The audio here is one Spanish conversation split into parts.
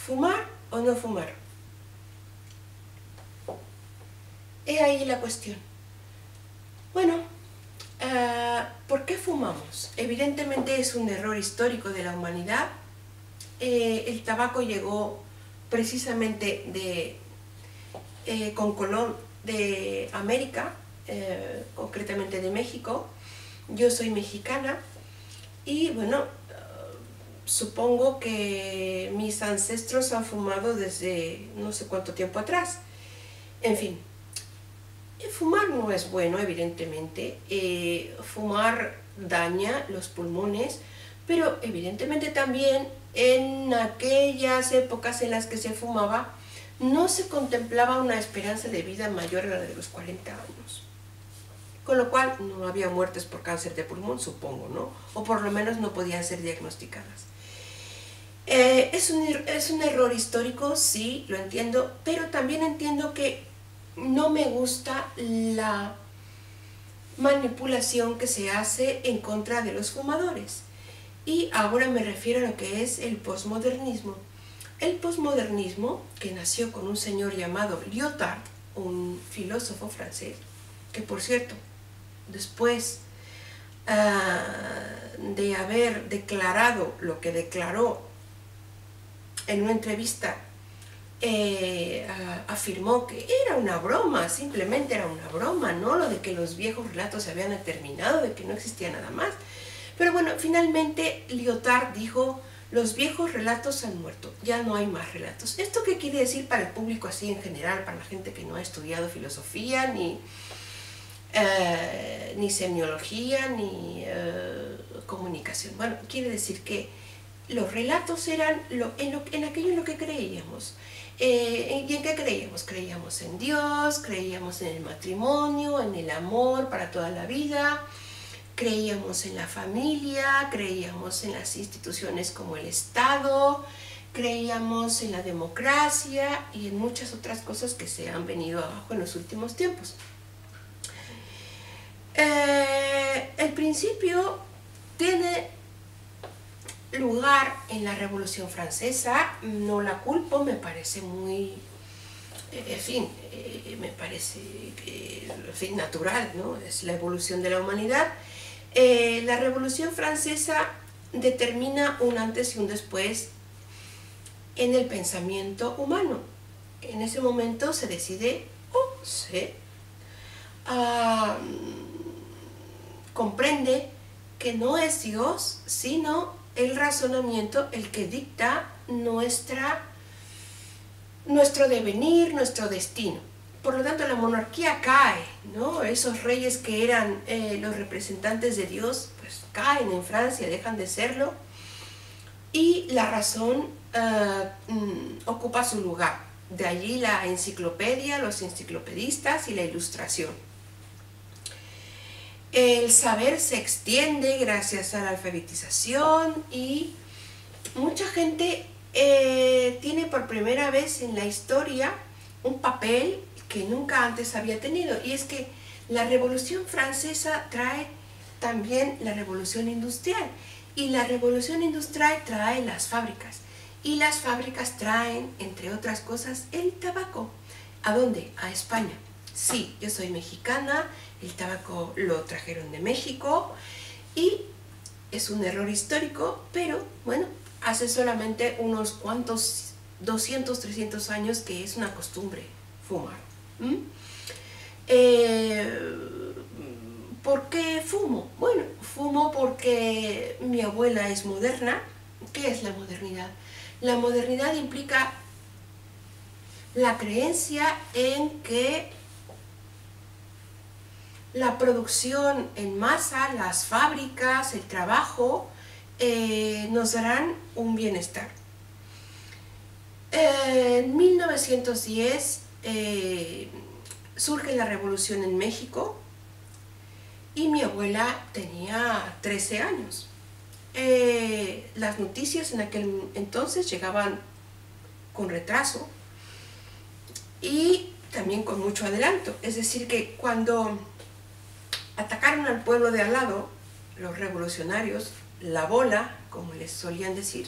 ¿Fumar o no fumar? He ahí la cuestión. Bueno, ¿por qué fumamos? Evidentemente es un error histórico de la humanidad. El tabaco llegó precisamente con Colón de América, concretamente de México. Yo soy mexicana y bueno, supongo que mis ancestros han fumado desde no sé cuánto tiempo atrás. En fin, fumar no es bueno, evidentemente. Fumar daña los pulmones, pero evidentemente también en aquellas épocas en las que se fumaba no se contemplaba una esperanza de vida mayor a la de los 40 años. Con lo cual no había muertes por cáncer de pulmón, supongo, ¿no? O por lo menos no podían ser diagnosticadas. Es un error histórico, sí, lo entiendo, pero también entiendo que no me gusta la manipulación que se hace en contra de los fumadores. Y ahora me refiero a lo que es el posmodernismo. El posmodernismo, que nació con un señor llamado Lyotard, un filósofo francés, que por cierto, después de haber declarado lo que declaró en una entrevista, afirmó que era una broma, simplemente era una broma, ¿no? Lo de que los viejos relatos se habían terminado, de que no existía nada más. Pero bueno, finalmente Lyotard dijo: los viejos relatos han muerto, ya no hay más relatos. ¿Esto qué quiere decir para el público así en general, para la gente que no ha estudiado filosofía, ni semiología, ni comunicación? Bueno, quiere decir que los relatos eran en aquello en lo que creíamos. ¿Y en qué creíamos? Creíamos en Dios, creíamos en el matrimonio, en el amor para toda la vida, creíamos en la familia, creíamos en las instituciones como el Estado, creíamos en la democracia y en muchas otras cosas que se han venido abajo en los últimos tiempos. El principio tiene lugar en la Revolución Francesa, no la culpo, me parece muy, en fin, me parece en fin, natural, ¿no? Es la evolución de la humanidad. La Revolución Francesa determina un antes y un después en el pensamiento humano. En ese momento se decide o se comprende que no es Dios, sino el razonamiento el que dicta nuestro devenir, nuestro destino. Por lo tanto, la monarquía cae, ¿no? Esos reyes que eran los representantes de Dios, pues caen en Francia, dejan de serlo, y la razón ocupa su lugar. De allí la enciclopedia, los enciclopedistas y la ilustración. El saber se extiende gracias a la alfabetización y mucha gente tiene por primera vez en la historia un papel que nunca antes había tenido, y es que la Revolución Francesa trae también la Revolución Industrial, y la Revolución Industrial trae las fábricas, y las fábricas traen, entre otras cosas, el tabaco. ¿A dónde? A España. Sí, yo soy mexicana, el tabaco lo trajeron de México, y es un error histórico, pero bueno, hace solamente unos cuantos, 200, 300 años que es una costumbre fumar. ¿Por qué fumo? Bueno, fumo porque mi abuela es moderna. ¿Qué es la modernidad? La modernidad implica la creencia en que la producción en masa, las fábricas, el trabajo, nos darán un bienestar. En 1910 surge la revolución en México y mi abuela tenía 13 años. Las noticias en aquel entonces llegaban con retraso y también con mucho adelanto. Es decir, que cuando atacaron al pueblo de al lado, los revolucionarios, la bola, como les solían decir,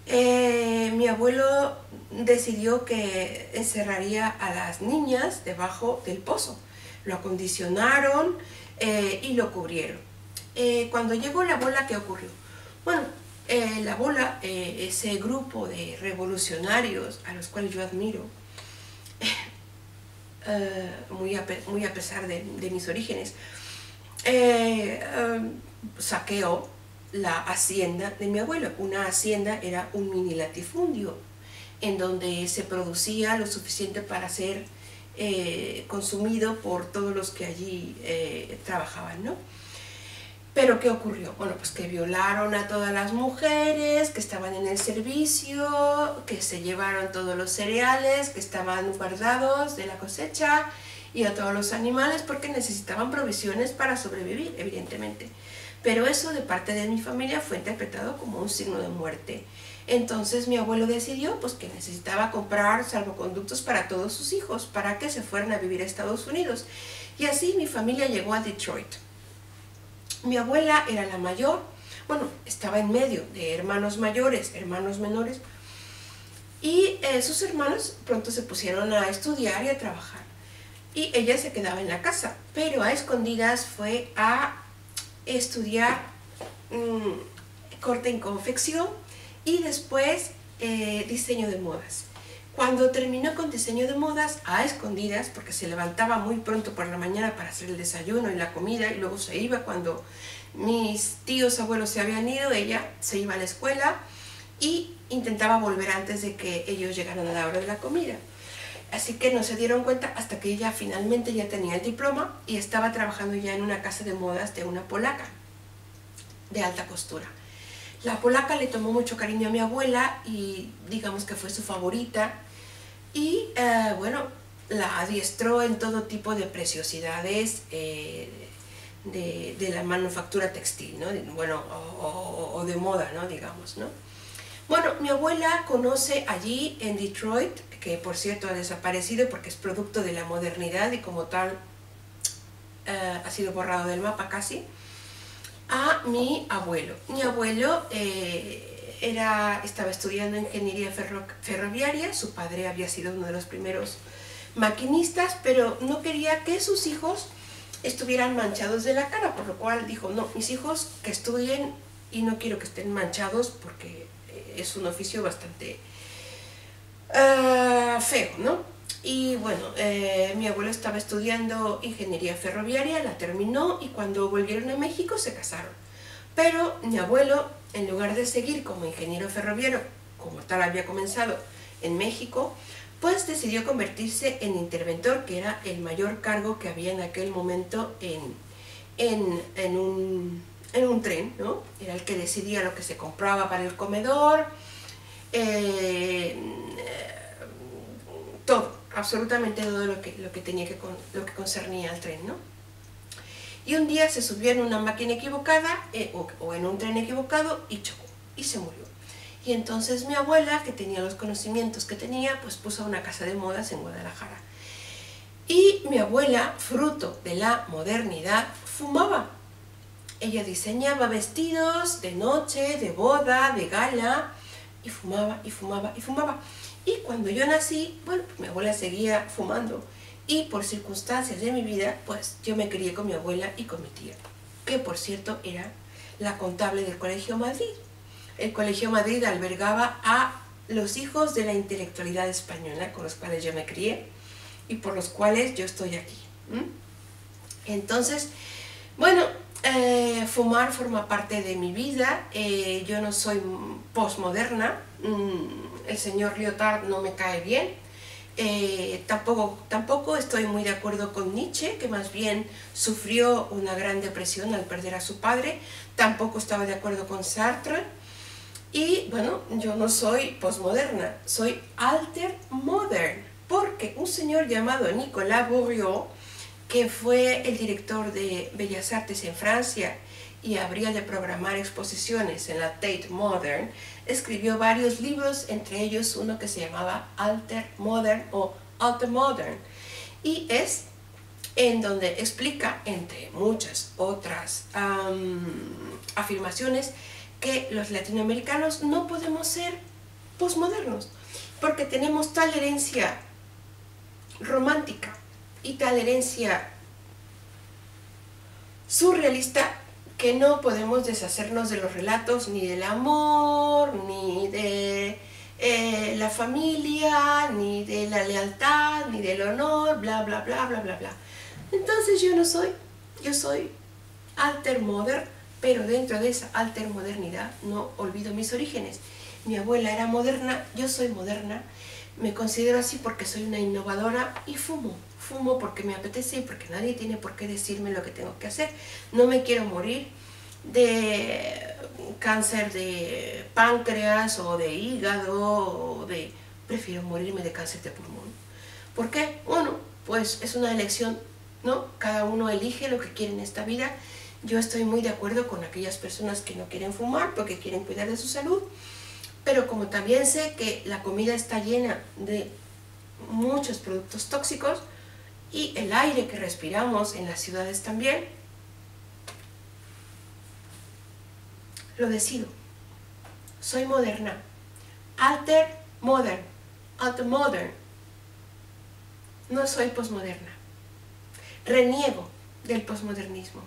Mi abuelo decidió que encerraría a las niñas debajo del pozo. Lo acondicionaron y lo cubrieron. Cuando llegó la bola, ¿qué ocurrió? Bueno, la bola, ese grupo de revolucionarios a los cuales yo admiro, muy a pesar de mis orígenes, saqueó la hacienda de mi abuelo. Una hacienda era un mini latifundio en donde se producía lo suficiente para ser consumido por todos los que allí trabajaban, ¿no? Pero ¿qué ocurrió? Bueno, pues que violaron a todas las mujeres que estaban en el servicio, que se llevaron todos los cereales que estaban guardados de la cosecha y a todos los animales porque necesitaban provisiones para sobrevivir, evidentemente. Pero eso de parte de mi familia fue interpretado como un signo de muerte. Entonces mi abuelo decidió pues, que necesitaba comprar salvoconductos para todos sus hijos, para que se fueran a vivir a Estados Unidos. Y así mi familia llegó a Detroit. Mi abuela era la mayor, bueno, estaba en medio de hermanos mayores, hermanos menores, y sus hermanos pronto se pusieron a estudiar y a trabajar. Y ella se quedaba en la casa, pero a escondidas fue a estudiar corte y confección y después diseño de modas. Cuando terminó con diseño de modas, a escondidas, porque se levantaba muy pronto por la mañana para hacer el desayuno y la comida, y luego se iba cuando mis tíos abuelos se habían ido, ella se iba a la escuela y intentaba volver antes de que ellos llegaran a la hora de la comida. Así que no se dieron cuenta hasta que ella finalmente ya tenía el diploma y estaba trabajando ya en una casa de modas de una polaca de alta costura. La polaca le tomó mucho cariño a mi abuela y digamos que fue su favorita y bueno, la adiestró en todo tipo de preciosidades de la manufactura textil, ¿no? Bueno, o de moda, ¿no? Digamos, ¿no? Bueno, mi abuela conoce allí en Detroit, que por cierto ha desaparecido porque es producto de la modernidad y como tal ha sido borrado del mapa casi, a mi abuelo. Mi abuelo estaba estudiando ingeniería ferroviaria, su padre había sido uno de los primeros maquinistas, pero no quería que sus hijos estuvieran manchados de la cara, por lo cual dijo, no, mis hijos que estudien y no quiero que estén manchados porque es un oficio bastante feo, ¿no? Y bueno, mi abuelo estaba estudiando ingeniería ferroviaria, la terminó y cuando volvieron a México se casaron. Pero mi abuelo, en lugar de seguir como ingeniero ferroviario, como tal había comenzado en México, pues decidió convertirse en interventor, que era el mayor cargo que había en aquel momento en un tren, ¿no? Era el que decidía lo que se compraba para el comedor, todo, absolutamente todo lo que tenía lo que concernía al tren, ¿no? Y un día se subió en una máquina equivocada o en un tren equivocado y chocó y se murió. Y entonces mi abuela, que tenía los conocimientos que tenía, pues puso una casa de modas en Guadalajara. Y mi abuela, fruto de la modernidad, fumaba. Ella diseñaba vestidos de noche, de boda, de gala, y fumaba, y fumaba, y fumaba. Y cuando yo nací, bueno, pues mi abuela seguía fumando. Y por circunstancias de mi vida, pues yo me crié con mi abuela y con mi tía, que por cierto era la contable del Colegio Madrid. El Colegio Madrid albergaba a los hijos de la intelectualidad española con los cuales yo me crié y por los cuales yo estoy aquí. Entonces, bueno, fumar forma parte de mi vida. Yo no soy postmoderna. El señor Lyotard no me cae bien. Tampoco estoy muy de acuerdo con Nietzsche, que más bien sufrió una gran depresión al perder a su padre. Tampoco estaba de acuerdo con Sartre. Y bueno, yo no soy postmoderna, soy altermodern, porque un señor llamado Nicolas Bourriaud, que fue el director de Bellas Artes en Francia y habría de programar exposiciones en la Tate Modern, escribió varios libros, entre ellos uno que se llamaba Altermodern o Altermodern, y es en donde explica, entre muchas otras afirmaciones, que los latinoamericanos no podemos ser posmodernos, porque tenemos tal herencia romántica y tal herencia surrealista que no podemos deshacernos de los relatos ni del amor, ni de la familia, ni de la lealtad, ni del honor, bla, bla, bla, bla, bla, bla. Entonces yo soy altermodern, pero dentro de esa altermodernidad no olvido mis orígenes. Mi abuela era moderna, yo soy moderna, me considero así porque soy una innovadora y fumo. Fumo porque me apetece y porque nadie tiene por qué decirme lo que tengo que hacer. No me quiero morir de cáncer de páncreas o de hígado prefiero morirme de cáncer de pulmón. ¿Por qué? Bueno, pues es una elección, ¿no? Cada uno elige lo que quiere en esta vida. Yo estoy muy de acuerdo con aquellas personas que no quieren fumar porque quieren cuidar de su salud, pero como también sé que la comida está llena de muchos productos tóxicos y el aire que respiramos en las ciudades también, lo decido. Soy moderna. Altermodern. No soy posmoderna. Reniego del posmodernismo.